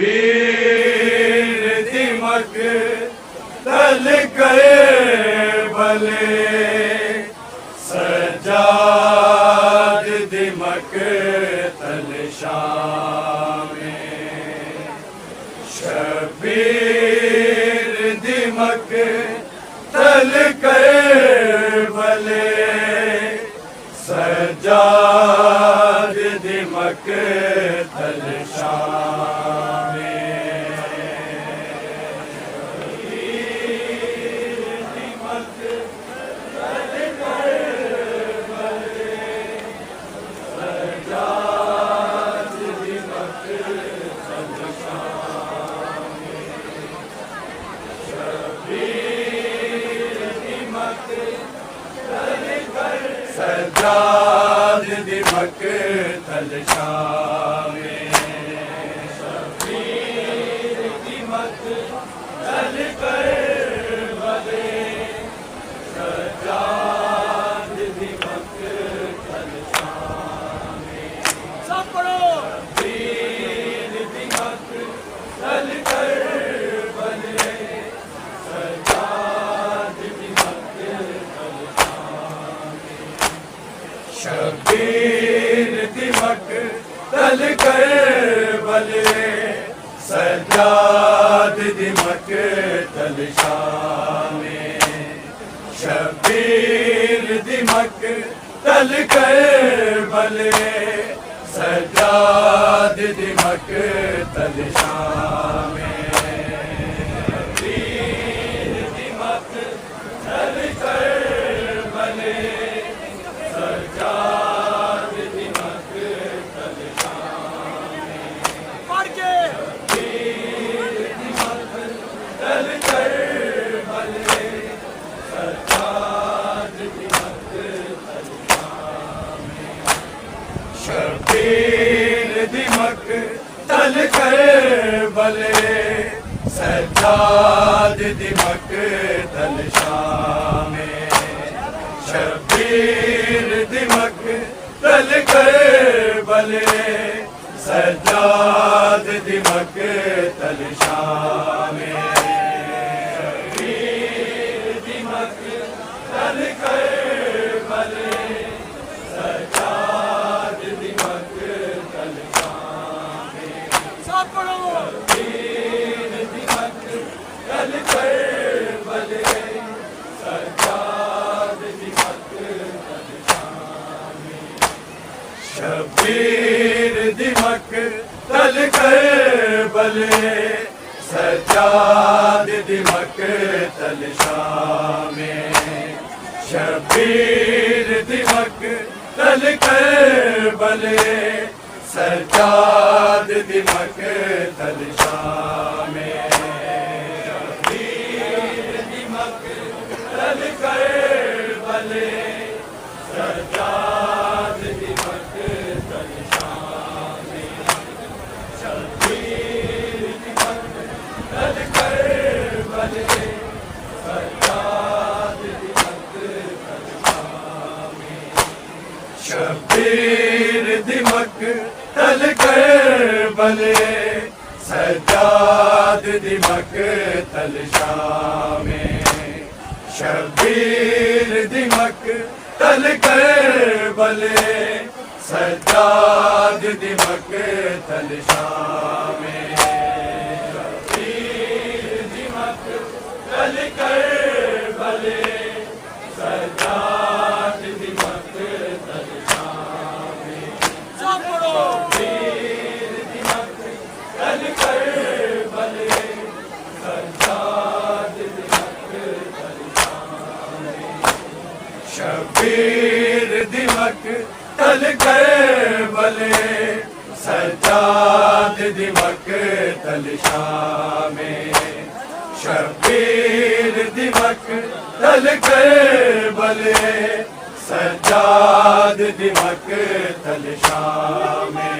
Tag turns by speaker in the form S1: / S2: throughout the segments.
S1: शबीर दिमक तल गए भले सजाद दिमक तल शामे शबीर दिमक तल गए भले सजाद दिमक तल शामे सजाद दिमक तल शामे शबीर दिमक तल गए भले सजाद दिमक तल शामे सब पढ़ो शबीर दिमक तल गए भले सजाद दिमक तल शबीर दिमक तल गए भले सजाद दिमक तल शामे शबीर दिमक तल गए भले सजाद दिमक तल शामे शबीर दिमक तल गए भले सजाद दिमक तल शामे शबीर दिमक तल गए भले सजाद दिमक तल शामे शबीर दिमक तल गए भले सजाद दिमक तल शामे शबीर दिमक तल गए भले सजाद दिमक तल शामे शबीर दिमक तल गए भले सजाद दिमक तल शामे शबीर दिमक तल गए भले सजाद दिमक तल शामे शबीर दिमक तल गए भले सजाद दिमक तल शामे शबीर दिमक तल गए भले सजाद दिमक तल शामे शबीर दिमक तल गए भले सजाद दिमक तल शामे शबीर दिमक तल गए भले सजाद दिमक तल शामे शबीर दिमक तल गए भले सजाद दिमक तल शामे शबीर दिमक तल गए भले सजाद दिमक तल शामे शबीर दिमक तल गए भले सजाद दिमक तल शामे शबीर दिमक तल गए भले सजाद दिमक तल शामे शबीर दिमक तल गए भले सजाद दिमक तल शामे शबीर दिमक तल गए भले सजाद दिमक तल शामे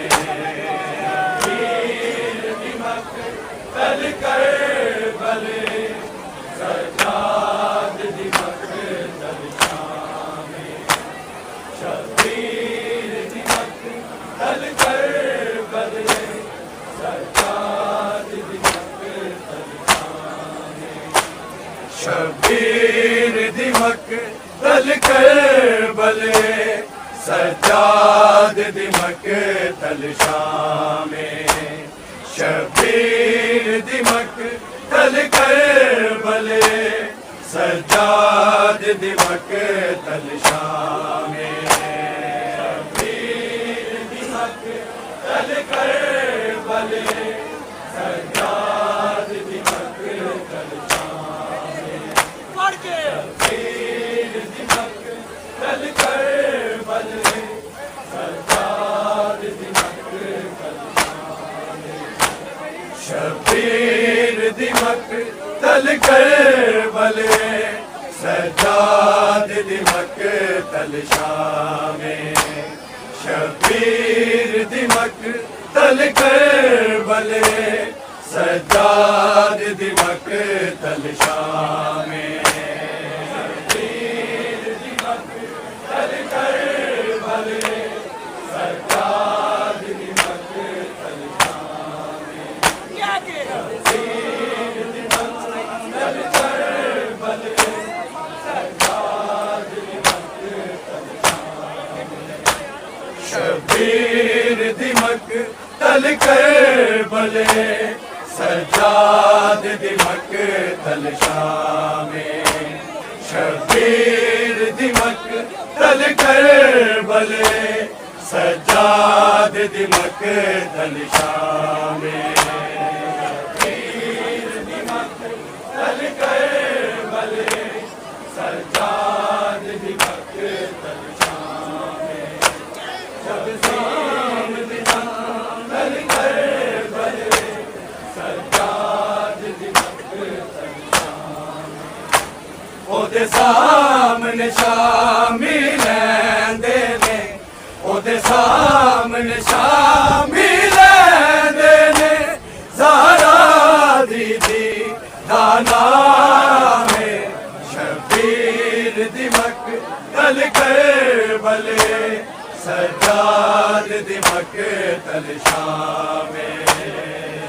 S1: शबीर दिमक तल गए भले सजाद दिमक तल शामे शबीर दिमक तल गए भले सजाद शबीर दी मकतल करबले सज्जाद दी मकतल शामे शबीर दी मकतल करबले सज्जाद दी मकतल शामे शबीर दी मकतल करबले सज्जाद दी मकतल शामे शबीर दी मकतल करबले सज्जाद दी मकतल शबीर दी मकतल करबले सज्जाद दी मकतल शामे शबीर दी मकतल करबले सज्जाद दी मकतल शामे शबीर दी मकतल करबले सज्जाद दी मकतल शामे शबीर दी मकतल करबले सज्जाद दी मकतल शामे शबीर दी मकतल करबले सज्जाद दी मकतल शामे शबीर दी मकतल करबले सज्जाद दी मकतल शामे शबीर दी मकतल करबले सज्जाद दी मकतल शामे जब शाम दी मकतल करबले सज्जाद दी मकतल शामे ओदे सामने शामी लैंदे ने ओदे सामने शामी लैंदे ने ज़हरा दीदी दा नाम है शबीर दी मकतल करबले सज्जाद दी मकतल शामे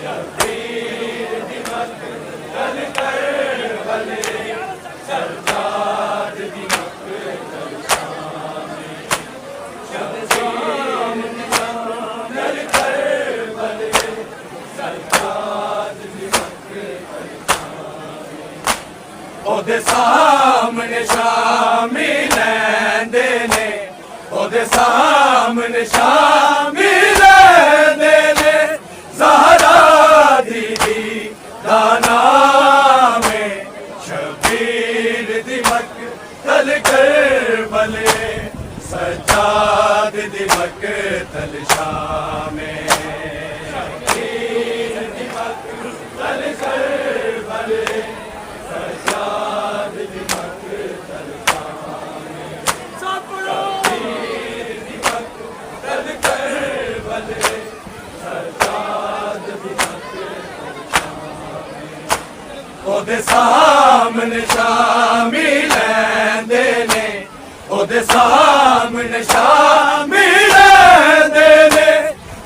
S1: शबीर दी मकतल करबले सज्जाद दी मकतल शामे शबीर दी मकतल करबले सज्जाद दी मकतल शामे ओदे सामने शामी लैंदे ने ओदे सामने शामी लैंदे ने ज़हरा दीदी दा नाम है शबीर दी मकतल करबले सज्जाद दी मकतल शामे शबीर दी मकतल करबले सज्जाद दी मकतल शामे शबीर दी मकतल करबले सज्जाद दी मकतल शामे ओदे सामने शामी लैंदे ने ओदे सामने शामी लैंदे ने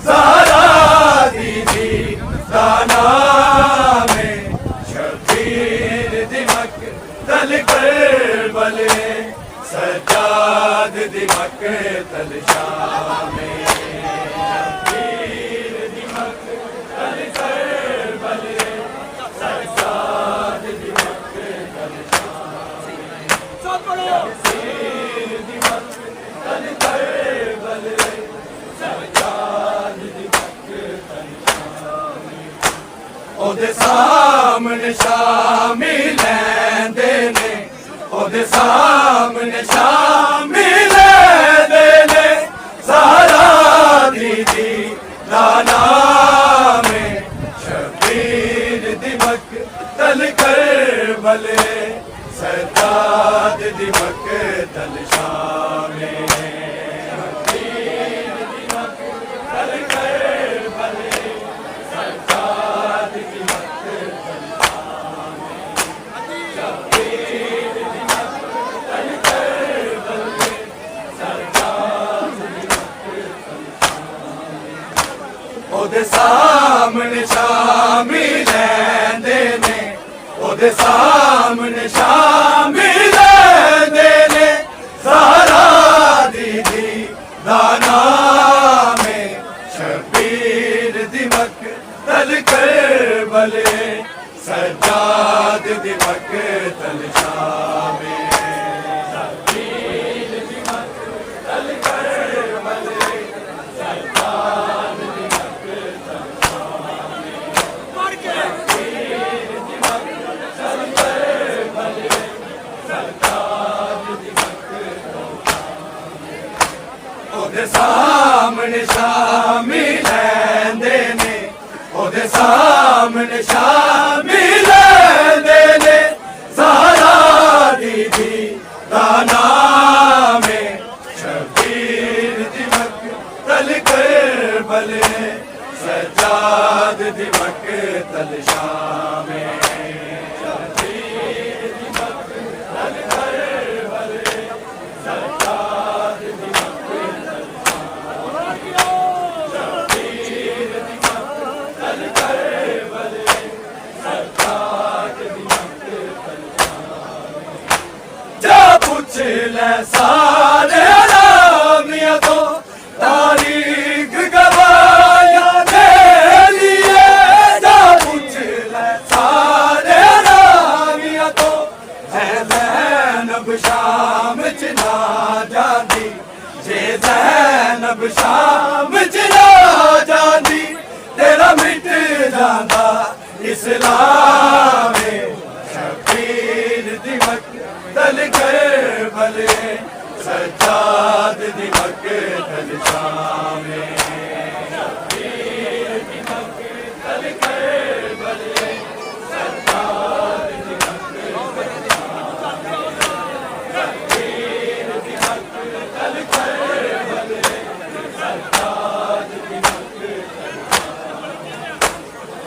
S1: ज़हरा दीदी दा नाम है शबीर दी मकतल करबले सज्जाद दी मकतल शामे शबीर दी मकतल करबले सज्जाद दी मकतल शामे शबीर दी मकतल करबले सज्जाद दी मकतल शामे ओदे सामने शामी लैंदे ने ओदे सामने शामी लैंदे ने ज़हरा दीदी दा नाम है शबीर दी मकतल करबले सज्जाद दी मकतल शामे शबीर दी मकतल करबले सज्जाद दी मकतल शामे शबीर दी मकतल करबले सज्जाद दी मकतल शामे ओदे सामने शामी लैंदे ने ओदे सामने शामिल देने ज़हरा दीदी दाना में शबीर दिमक तल करबले सज्जाद दिमक तल शामे शबीर दिमक तल करबले सज्जाद दिमक तल शामे शबीर दिमक तल करबले सज्जाद दिमक तल शामे ओदे सामने शामिल देने ओदे सामने शामिल देने ज़हरा दीदी दाना में शबीर दिमक तल करबले सज्जाद दिमक तल शामे शबीर दिमक तल करबले सज्जाद दिमक तल शबीर दिमक तल करबले सज्जाद दिमक तल जा पूछ ले सारे रामिया तो तारीख गवाया दे लिए जा पूछ ले सारे रामिया तो ज़ैनब शाम चला जाती जे ज़ैनब शाम चला जाती तेरा मिट जाता इस्लाम शबीर दिमक तल करबले सज्जाद दिमक तल शामे शबीर दिमक तल करबले सज्जाद दिमक तल शामे शबीर दिमक तल करबले सज्जाद दिमक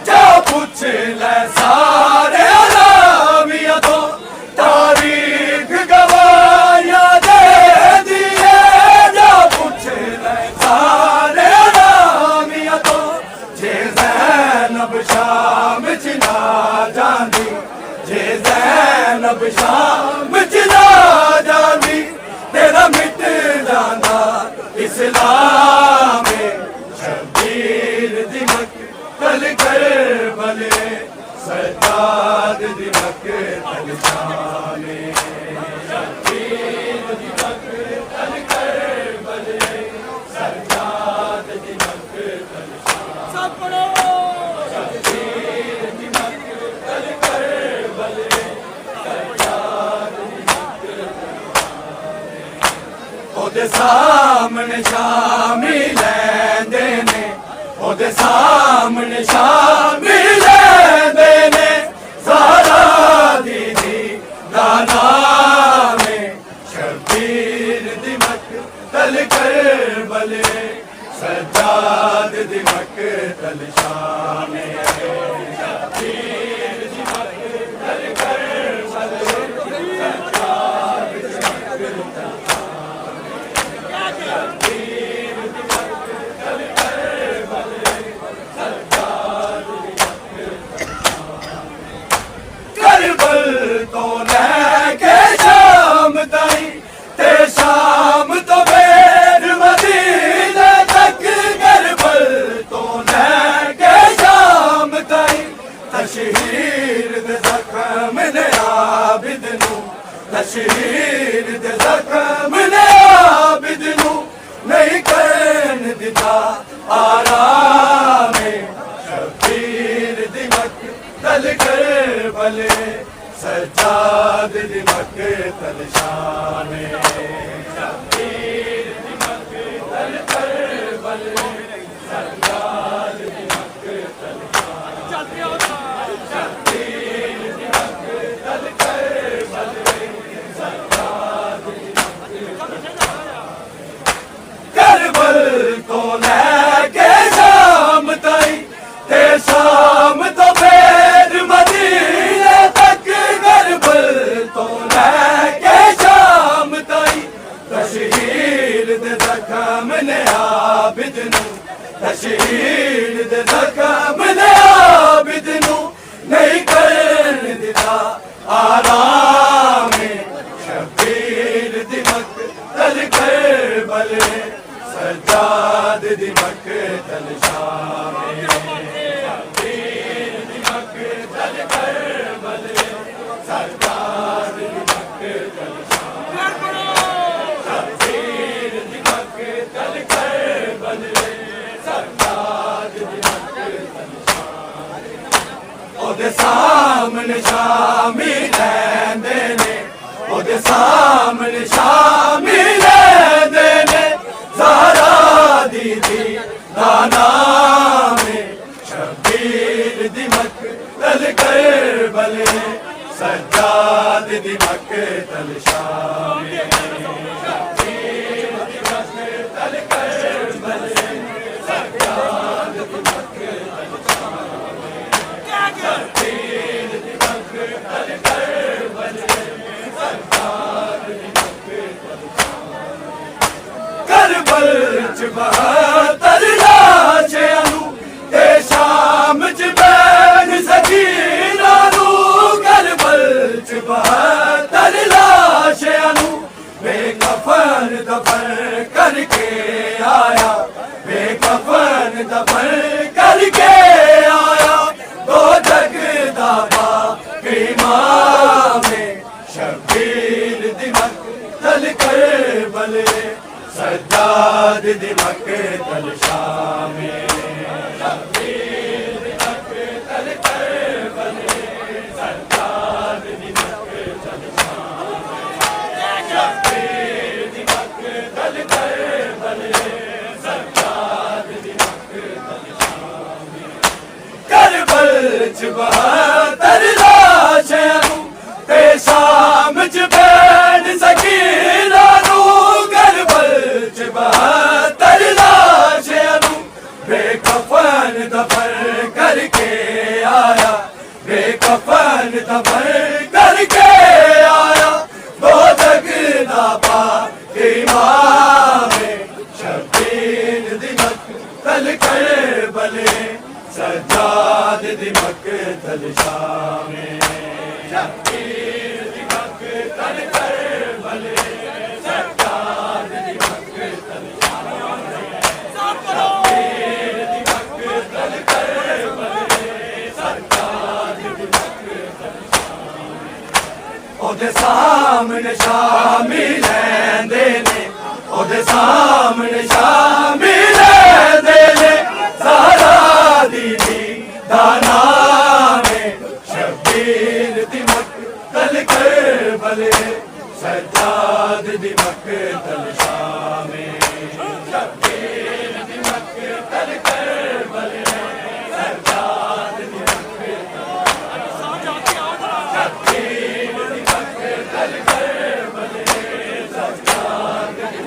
S1: जा पूछ ले सारे रामिया तो तारीख गवाया दे दिए जा पूछ ले सारे रामिया तो जे ज़ैनब शाम चला जाती जे ज़ैनब शाम चला जाती तेरा मिट जाता इस्लाम शबीर दिमक तल करबले सज्जाद दिमक तल शामे शबीर दिमक तल करबले सज्जाद दिमक तल शामे शबीर दिमक तल करबले सज्जाद दिमक ओदे सामने शामिल देने ओदे सामने शामिल देने ज़हरा दीदी दाना में शबीर दिमक तल करबले सज्जाद दिमक तल शामे शबीर दिमक तल करबले सज्जाद दिमक तल शबीर दिमक तल करबले सज्जाद करबल तो लेके शाम ताई ते शाम तो फिर मदीने तक करबल तो लेके शाम ताई तशहीर दे ज़ख्म ने आबिद नू तशहीर दे ज़ख्म ने आबिद नू नहीं करन दिता आराम शबीर दिमक तल करबले सज्जाद दिमक तल शामे शबीर दिमक तल करबले सज्जाद दिमक तल शबीर दिमक तल करबले सज्जाद करबल को लेके शाम ताई ते शाम तो फिर मदीने तक करबल तो लेके शाम ताई तशहीर दे ज़ख्म ने आबिद नू तशहीर दे ज़ख्म ने आबिद नू ओदे सामने शामी लैंदे ने ओदे सामने शामी लैंदे ने ज़हरा दीदी दा नाम शबीर दी मक़तल करबले सज्जाद दी मक़तल शामी शबीर दी मक़तल करबले सज्जाद दी मक़तल शामी शबीर दी मक़तल करबले सज्जाद दी मक़तल शामी करबल च बहत्तर लाशां नू ते शाम च बैन सकीना नू करबल च बहत्तर लाशां नू बेकफन दफन करके आया बेकफन दफन करके आया दो जग दा बाकी इमामे शबीर दी मक़तल करबले सज्जाद दी मक़तल शामी शबीर दी मक़तल करबले सज्जाद दी मक़तल शामी शबीर दी मक़तल करबले सज्जाद दी मक़तल शामी करबल च बहत्तर लाशां नू ते शाम च बैन सकीना नू करबल च बहत्तर लाशां नू बेकफन दफन करके आया बेकफन दफन करके आया दो जग दा बाकी इमामे शबीर दी मक़तल करबले सज्जाद दी मक़तल शामी शबीर दी मक़तल करबले सज्जाद दी मक़तल शामी शबीर दी मक़तल करबले सज्जाद दी मक़तल शामी ओदे सामने शामी लैंदे ने ओदे सामने शामी लैंदे ने ज़हरा दीदी दा नाम शबीर दी मक़तल करबले सज्जाद दी मक़तल शामी शबीर दी मक़तल करबले सज्जाद दी शबीर दी मक़तल करबले सज्जाद दी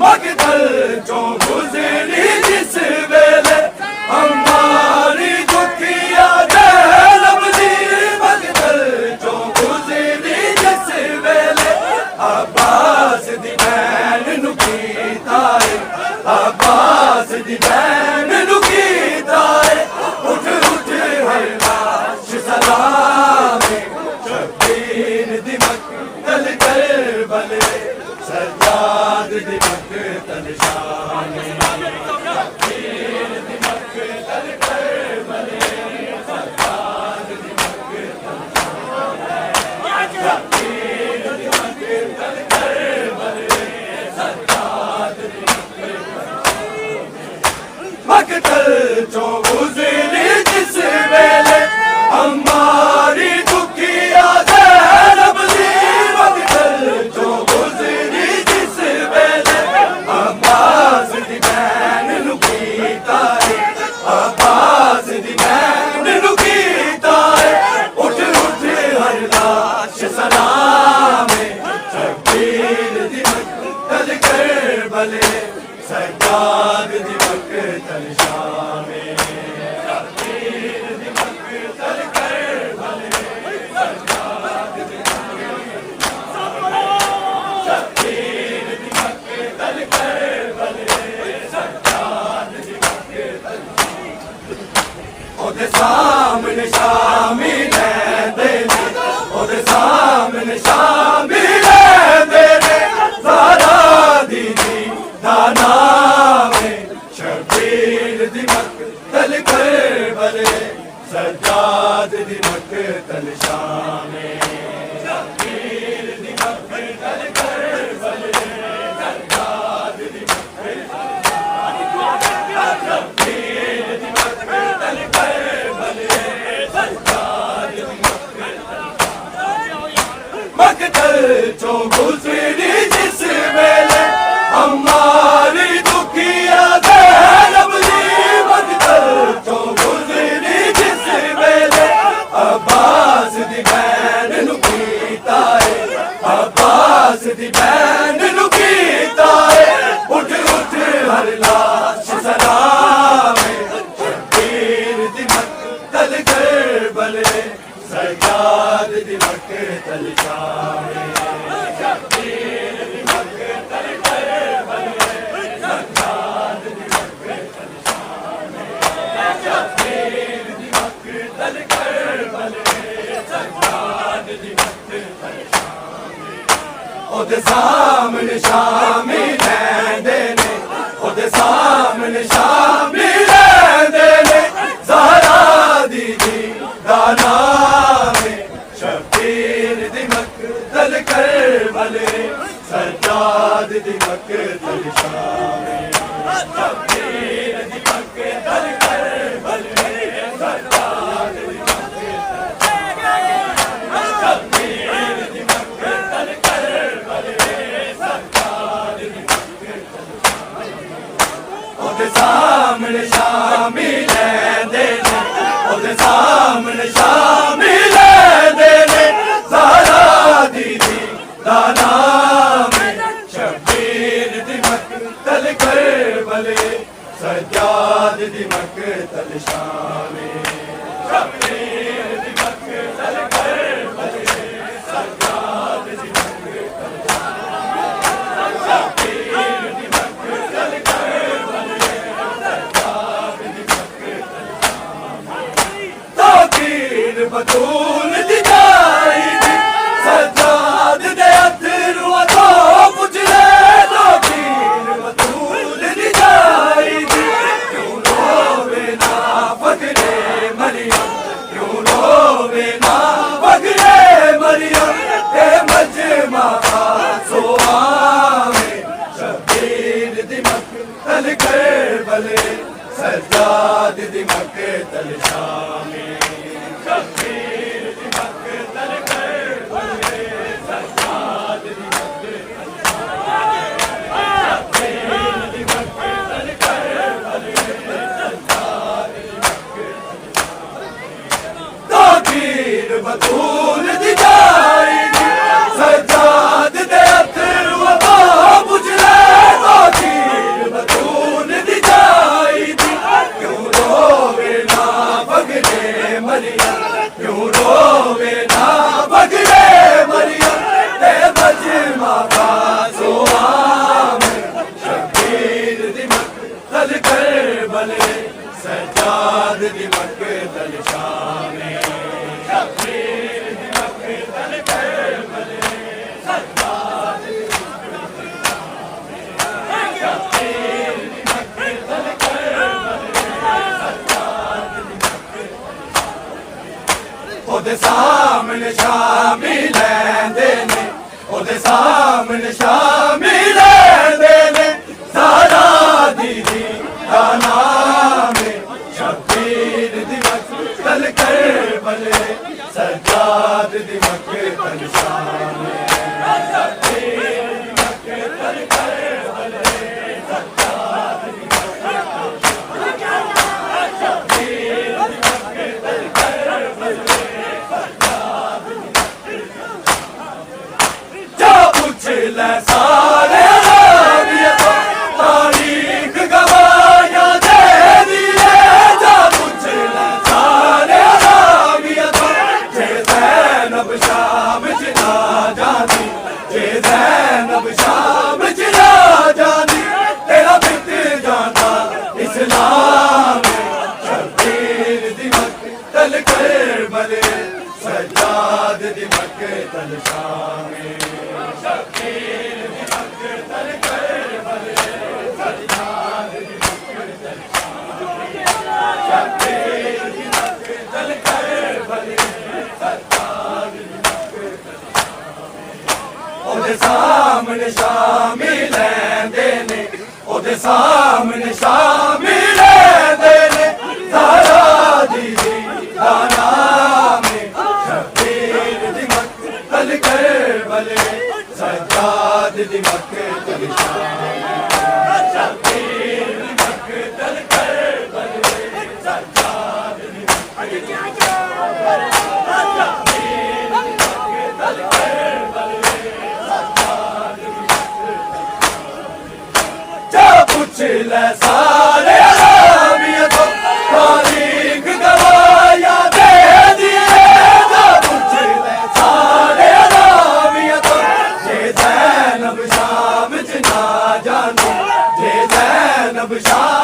S1: मक़तल चों गुज़री जिस वेले हमारी दुखिया ज़ैनब दी मक़तल चों गुज़री जिस वेले अब्बास दी भैन नू कीता है अब्बास दी भैन नू कीता है उठ उठ हर लाश सलामे शबीर दी मक़तल करबले सज्जाद दी मक़तल शामी शबीर दी मक़तल करबले सज्जाद दी मक़तल शामी शबीर दी मक़तल करबले सज्जाद दी मक़तल चों गुज़री जिस वेले हमारी दुखिया ज़ैनब दी मक़तल चों गुज़री जिस वेले अब्बास दी भैन नू कीता है अब्बास दी भैन नू कीता है उठ उठ हर लाश सलामे शबीर दी मक़तल करबले सज्जाद दी मक़तल शामी शबीर दी मक़तल करबले सज्जाद दी शबीर दी मक़तल करबले सज्जाद दी मक़तल ओदे सामने शामी लैंदे ने ओदे सामने शामी लैंदे ने ज़हरा दीदी दा नाम शबीर दी मक़तल करबले सज्जाद दी मक़तल शामी शबीर दी मक़तल करबले सज्जाद दी मक़तल शबीर दी मक़तल करबले मकतल चो गुजरी जिस वेले हमारी दुखिया ज़ैनब दी मकतल चो गुजरी जिस वेले अब्बास दी भैन नू कीता है अब्बास दी भैन नू कीता है उठ उठ हर लाश सलामे शब्बीर दी मकतल करबल सज्जाद दी मकतल शामे शब्बीर दी मकतल करबल सज्जाद दी मकतल शामे शब्बीर दी मकतल करबल सज्जाद दी मकतल शामे ओदे सामने शामी लैंदे ने ओदे सामने शामी लैंदे ने ज़हरा दी दाना में शब्बीर दी मकतल करबल सज्जाद दी मकतल शामे शब्बीर दी मकतल करबल सज्जाद दी शब्बीर दी मकतल करबल सज्जाद दी ओदे सामने शामी लैंदे ने ओदे सामने शामी लैंदे ने ज़हरा दी दाना में शब्बीर दी मकतल करबल सज्जाद दी मकतल शामे शब्बीर दी मकतल करबल सज्जाद दी मकतल शब्बीर दी मकतल करबल सज्जाद दी मकतल ताकीर बतूल दी जाई दी सज्जाद दे अथरू तो पुछले ताकीर बतूल दी जाई दी क्यों रोवे ना फकरे मरियम क्यों रोवे ना फकरे मरियम ए मजमा सोआ में शब्बीर दी मकतल करबल सज्जाद दी मकतल शामे शब्बीर दी मकतल करबल सज्जाद दी मकतल शब्बीर दी मकतल करबल सज्जाद दी ताकीर बतूल दी जाई दी सज्जाद दे अथरू तो पुछले ताकीर बतूल दी जाई दी क्यों रोवे ना फकरे मरियम क्यों रोवे ना फकरे मरियम ते मजमा का सोआ में शब्बीर दी मकतल करबल सज्जाद दी मकतल शामे शब्बीर दी मकतल करबल सज्जाद दी शब्बीर दी मकतल करबल सज्जाद दी ओदे सामने शामी लैंदे ने ओदे सामने शामी लैंदे ने ज़हरा दी दाना में शब्बीर दी मकतल करबल सज्जाद दी मकतल शामे शब्बीर दी मकतल करबल सज्जाद दी शब्बीर दी मकतल करबल सज्जाद दी जा पूछ ले सारे अरबिया तो तारीख गवाया दे दी है जा पूछ ले सारे अरबिया तो जे ज़ैनब शाम च ना जाती जे ज़ैनब शाम च ना जाती तेरा बित जाता इस्लाम शब्बीर दी मकतल करबल सज्जाद दी मकतल शामे शब्बीर दी मकतल करबल सज्जाद दी मकतल शामे शब्बीर दी मकतल करबल सज्जाद दी मकतल ओदे सामने शामी लैंदे ने ओदे सामने शामी लैंदे ने ज़हरा दी दाना में शब्बीर दी मकतल करबल जा पूछ ले सारे अराबिया तो तारीख गवाया दे दिए जा पूछ ले सारे अराबिया तो जे ज़ैनब शाम च ना जानो जे ज़ैनब शाम